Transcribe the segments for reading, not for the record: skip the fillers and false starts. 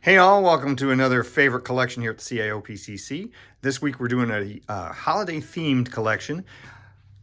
Hey all, welcome to another favorite collection here at the CIOPCC. This week we're doing a holiday themed collection.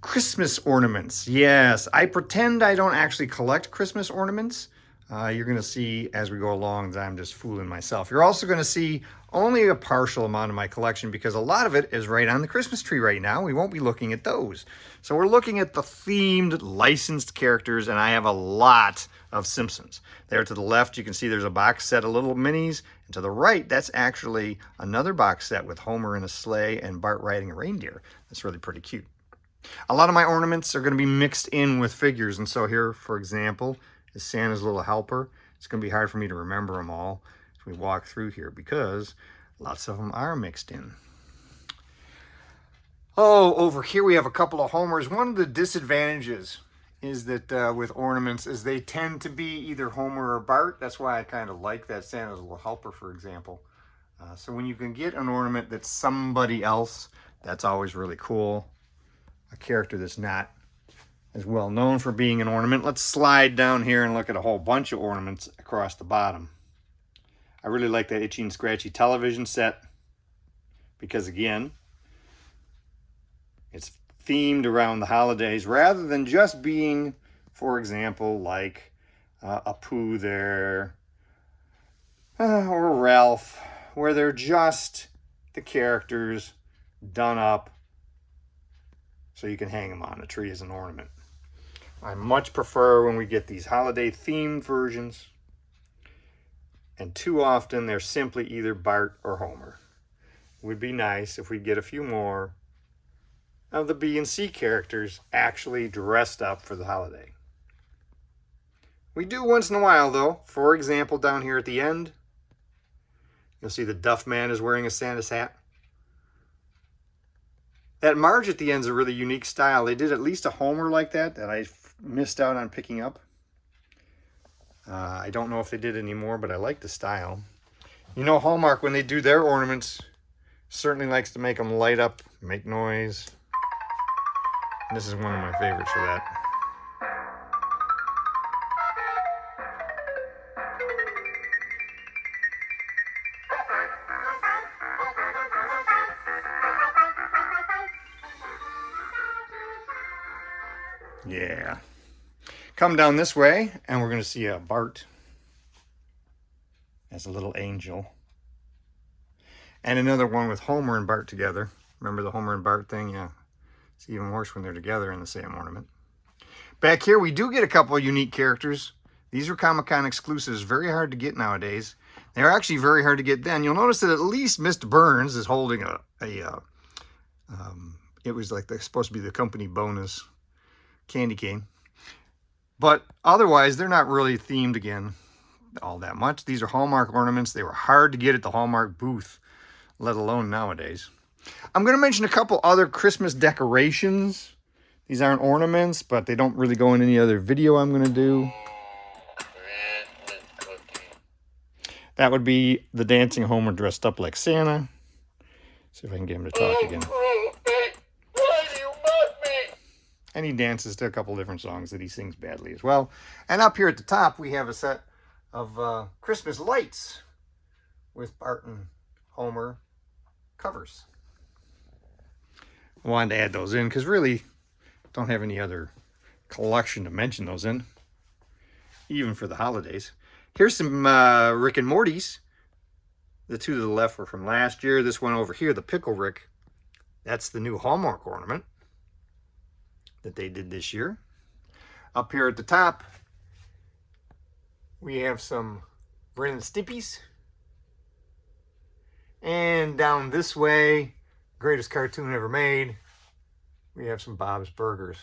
Christmas ornaments. Yes, I pretend I don't actually collect Christmas ornaments. You're going to see as we go along that I'm just fooling myself. You're also going to see only a partial amount of my collection because a lot of it is right on the Christmas tree right now. We won't be looking at those. So we're looking at the themed licensed characters, and I have a lot of Simpsons. There to the left, you can see there's a box set of little minis. And to the right, that's actually another box set with Homer in a sleigh and Bart riding a reindeer. That's really pretty cute. A lot of my ornaments are going to be mixed in with figures. And so here, for example, is Santa's little helper. It's going to be hard for me to remember them all as we walk through here because lots of them are mixed in. Oh, over here we have a couple of Homers. One of the disadvantages is that with ornaments is they tend to be either Homer or Bart. That's why I kind of like that Santa's little helper, for example. So when you can get an ornament that's somebody else, that's always really cool. A character that's not as well known for being an ornament. Let's slide down here and look at a whole bunch of ornaments across the bottom. I really like that Itchy and Scratchy television set because, again, it's themed around the holidays rather than just being, for example, like a Pooh there or Ralph, where they're just the characters done up so you can hang them on a tree as an ornament. I much prefer when we get these holiday themed versions, and too often they're simply either Bart or Homer. It would be nice if we get a few more of the B and C characters actually dressed up for the holiday. We do once in a while though. For example, down here at the end, you'll see the Duff Man is wearing a Santa's hat. That Marge at the end is a really unique style. They did at least a Homer like that I missed out on picking up. I don't know if they did anymore, but I like the style. You know, Hallmark, when they do their ornaments, certainly likes to make them light up, make noise. And this is one of my favorites for that. Yeah. Come down this way, and we're going to see a Bart as a little angel. And another one with Homer and Bart together. Remember the Homer and Bart thing? Yeah. It's even worse when they're together in the same ornament. Back here, we do get a couple of unique characters. These are Comic-Con exclusives, very hard to get nowadays. They're actually very hard to get then. You'll notice that at least Mr. Burns is holding it was like they're supposed to be the company bonus candy cane. But otherwise, they're not really themed again all that much. These are Hallmark ornaments. They were hard to get at the Hallmark booth, let alone nowadays. I'm going to mention a couple other Christmas decorations. These aren't ornaments, but they don't really go in any other video I'm going to do. That would be the dancing Homer dressed up like Santa. See if I can get him to talk again. And he dances to a couple different songs that he sings badly as well. And up here at the top, we have a set of Christmas lights with Bart and Homer covers. I wanted to add those in because really don't have any other collection to mention those in, even for the holidays. Here's some Rick and Morty's. The two to the left were from last year. This one over here, the Pickle Rick, that's the new Hallmark ornament that they did this year. Up here at the top, we have some Ren and Stimpy's. And down this way, greatest cartoon ever made, we have some Bob's Burgers.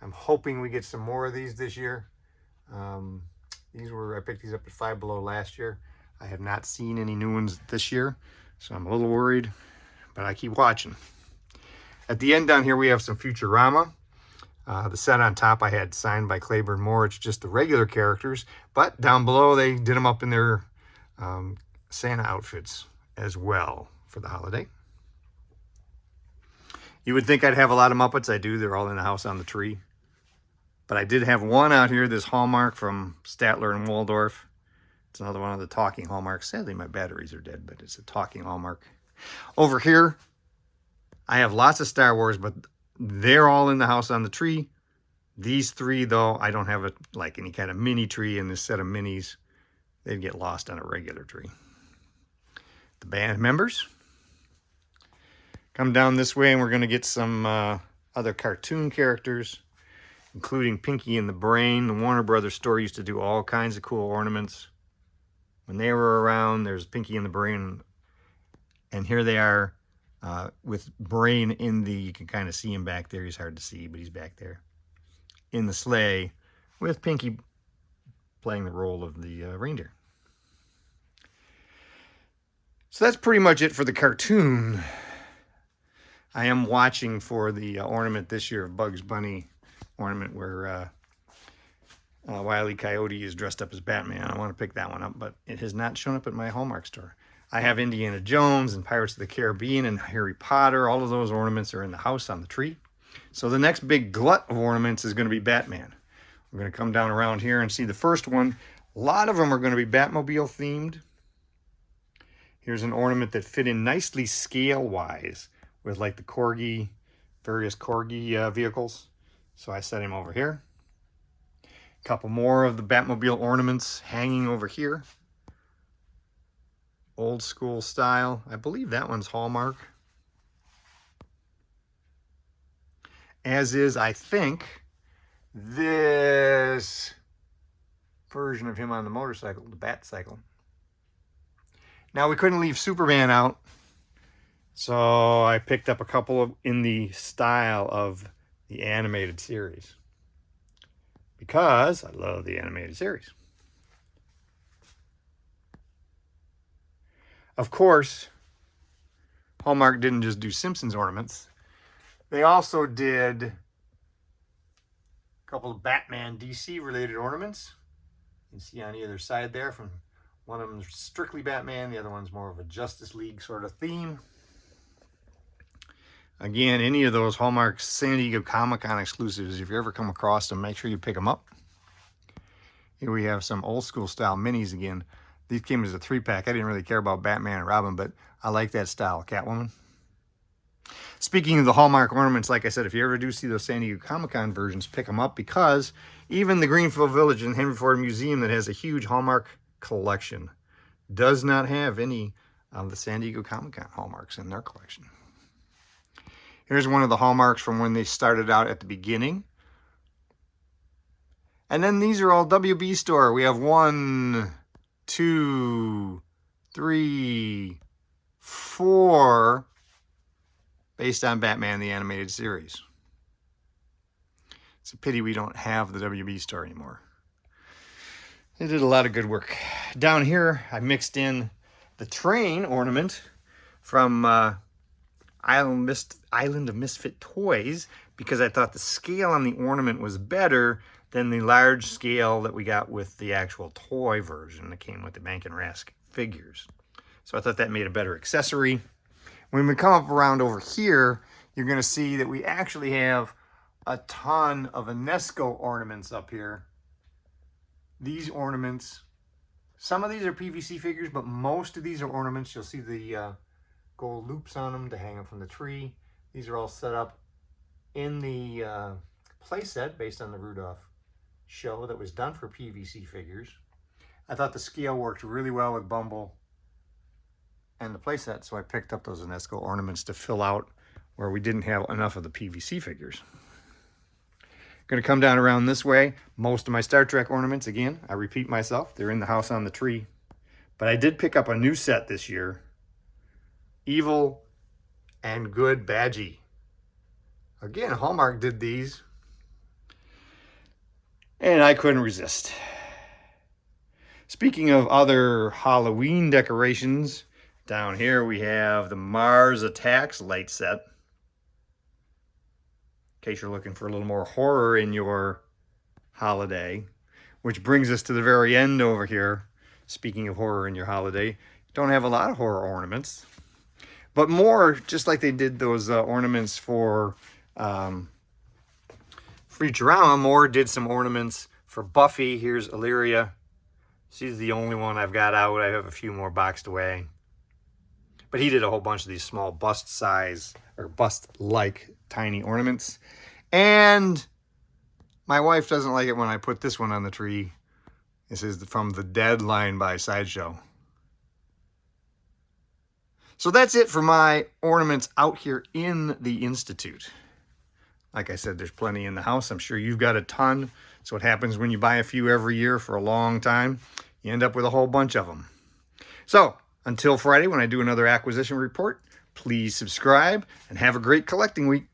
I'm hoping we get some more of these this year. I picked these up at Five Below last year. I have not seen any new ones this year, so I'm a little worried, but I keep watching. At the end down here, we have some Futurama. The set on top I had signed by Claiborne Moore. It's just the regular characters, but down below they did them up in their Santa outfits as well for the holiday. You would think I'd have a lot of Muppets. I do. They're all in the house on the tree. But I did have one out here, this Hallmark from Statler and Waldorf. It's another one of the talking hallmarks. Sadly, my batteries are dead, but it's a talking hallmark. Over here, I have lots of Star Wars, but they're all in the house on the tree. These three, though, I don't have like any kind of mini tree in this set of minis. They'd get lost on a regular tree. The band members come down this way, and we're going to get some other cartoon characters, including Pinky and the Brain. The Warner Brothers store used to do all kinds of cool ornaments. When they were around, there's Pinky and the Brain, and here they are with Brain in the, you can kind of see him back there. He's hard to see, but he's back there in the sleigh with Pinky playing the role of the reindeer. So that's pretty much it for the cartoon. I am watching for the ornament this year of Bugs Bunny ornament where Wile E. Coyote is dressed up as Batman. I want to pick that one up, but it has not shown up at my Hallmark store. I have Indiana Jones and Pirates of the Caribbean and Harry Potter. All of those ornaments are in the house on the tree. So the next big glut of ornaments is going to be Batman. We're going to come down around here and see the first one. A lot of them are going to be Batmobile themed. Here's an ornament that fit in nicely scale-wise with like the Corgi, various Corgi vehicles. So I set him over here. A couple more of the Batmobile ornaments hanging over here. Old school style. I believe that one's Hallmark. As is, I think, this version of him on the motorcycle, the Bat Cycle. Now, we couldn't leave Superman out, so I picked up a couple of in the style of the animated series because I love the animated series. Of course, Hallmark didn't just do Simpsons ornaments. They also did a couple of Batman DC related ornaments. You can see on either side there, from one of them's strictly Batman, the other one's more of a Justice League sort of theme. Again, any of those Hallmark San Diego Comic-Con exclusives, if you ever come across them, make sure you pick them up. Here we have some old school style minis again. These came as a 3-pack. I didn't really care about Batman and Robin, but I like that style. Catwoman. Speaking of the Hallmark ornaments, like I said, if you ever do see those San Diego Comic-Con versions, pick them up, because even the Greenfield Village and Henry Ford Museum, that has a huge Hallmark collection, does not have any of the San Diego Comic-Con Hallmarks in their collection. Here's one of the Hallmarks from when they started out at the beginning. And then these are all WB store. We have 1, 2, 3, 4 based on Batman the Animated Series. It's a pity we don't have the WB store anymore. They did a lot of good work. Down here, I mixed in the train ornament from Island of Misfit Toys, because I thought the scale on the ornament was better than the large scale that we got with the actual toy version that came with the Bank and Rask figures. So I thought that made a better accessory. When we come up around over here, you're going to see that we actually have a ton of Enesco ornaments up here. These ornaments, some of these are PVC figures, but most of these are ornaments. You'll see the gold loops on them to hang them from the tree. These are all set up in the play set based on the Rudolph show that was done for PVC figures. I thought the scale worked really well with Bumble and the play set, so I picked up those Enesco ornaments to fill out where we didn't have enough of the PVC figures. Going to come down around this way. Most of my Star Trek ornaments, again, I repeat myself, they're in the house on the tree. But I did pick up a new set this year. Evil and Good Badgie. Again, Hallmark did these, and I couldn't resist. Speaking of other Halloween decorations, down here we have the Mars Attacks light set. In case you're looking for a little more horror in your holiday, which brings us to the very end over here. Speaking of horror in your holiday, don't have a lot of horror ornaments, but more, just like they did those ornaments for Futurama, more did some ornaments for Buffy. Here's Illyria She's the only one I've got out. I have a few more boxed away. But he did a whole bunch of these small bust size or bust-like tiny ornaments. And my wife doesn't like it when I put this one on the tree. This is from The Deadline by Sideshow. So that's it for my ornaments out here in the Institute. Like I said, there's plenty in the house. I'm sure you've got a ton. That's what happens when you buy a few every year for a long time. You end up with a whole bunch of them. So until Friday when I do another acquisition report, please subscribe and have a great collecting week.